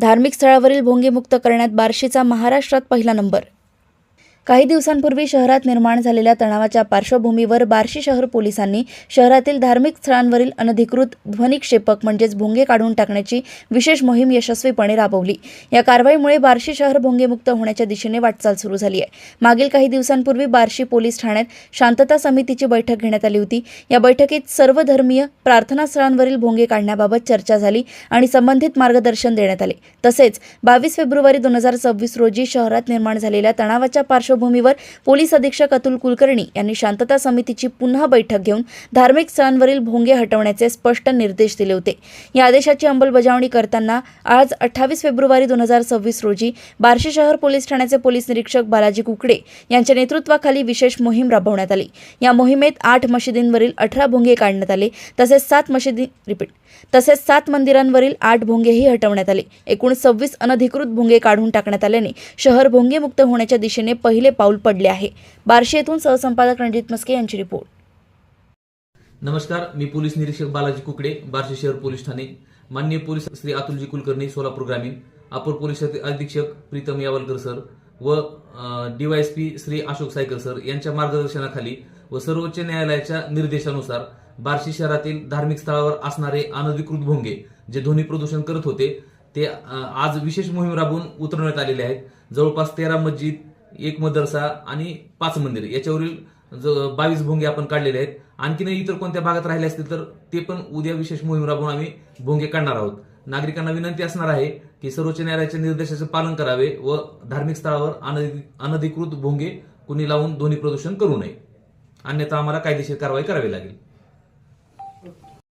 धार्मिक स्थळावरील भोंगे मुक्त करण्यात बार्शीचा महाराष्ट्रात पहिला नंबर. काही दिवसांपूर्वी शहरात निर्माण झालेल्या तणावाच्या पार्श्वभूमीवर बार्शी शहर पोलिसांनी शहरातील धार्मिक स्थळांवरील अनधिकृत ध्वनिक्षेपक म्हणजेच भोंगे काढून टाकण्याची विशेष मोहीम यशस्वीपणे राबवली. या कारवाईमुळे बार्शी शहर भोंगेमुक्त होण्याच्या दिशेने वाटचाल सुरू झाली आहे. मागील काही दिवसांपूर्वी बार्शी पोलीस ठाण्यात शांतता समितीची बैठक घेण्यात आली होती. या बैठकीत सर्व धर्मीय प्रार्थनास्थळांवरील भोंगे काढण्याबाबत चर्चा झाली आणि संबंधित मार्गदर्शन देण्यात आले. तसेच 22 फेब्रुवारी 2026 रोजी शहरात निर्माण झालेल्या तणावाच्या पार्श्वभूमीवर पोलीस अधीक्षक अतुल कुलकर्णी यांनी शांतता समितीची पुन्हा बैठक घेऊन धार्मिक स्थळांवरील भोंगे हटवण्याचे स्पष्ट निर्देश दिले होते. या आदेशाची अंमलबजावणी करताना आज 28 फेब्रुवारी 2026 रोजी बार्शी शहर पोलीस ठाण्याचे पोलीस निरीक्षक बालाजी कुकडे यांच्या नेतृत्वाखाली विशेष मोहीम राबवण्यात आली. या मोहिमेत 8 मशिदींवरील 18 भोंगे काढण्यात आले. तसेच 7 मंदिरांवरील 8 भोंगेही हटवण्यात आले. एकूण 26 अनधिकृत भोंगे काढून टाकण्यात आल्याने शहर भोंगेमुक्त होण्याच्या दिशेने पहिले पाऊल पडले आहे. बार्शी येथून सहसंपादक रणजित मस्के यांची रिपोर्ट. नमस्कार, मी पोलीस निरीक्षक बालाजी कुकडे, बार्शी शहर पोलीस ठाणे. माननीय पोलीस श्री अतुलजी कुलकर्णी, सोलापूर ग्रामीण, अपर पोलीस अधीक्षक प्रीतम यावलकर सर व DYSP श्री अशोक सायकर सर यांच्या मार्गदर्शनाखाली व सर्वोच्च न्यायालयाच्या निर्देशानुसार बार्शी शहरातील धार्मिक स्थळावर असणारे अनधिकृत भोंगे जे ध्वनी प्रदूषण करत होते ते आज विशेष मोहीम राबवून उतरवण्यात आलेले आहेत. जवळपास 13 मस्जिद, 1 मदरसा आणि 5 मंदिर याच्यावरील 22 भोंगे आपण काढलेले आहेत. आणखीन इतर कोणत्या भागात राहिले असतील तर ते पण उद्या विशेष मोहीम राबवून आम्ही भोंगे काढणार आहोत. नागरिकांना विनंती असणार आहे की सर्वोच्च न्यायालयाच्या निर्देशाचे पालन करावे व धार्मिक स्थळावर अनधिकृत भोंगे कुणी लावून ध्वनी प्रदूषण करू नये, अन्यथा आम्हाला कायदेशीर कारवाई करावी लागेल.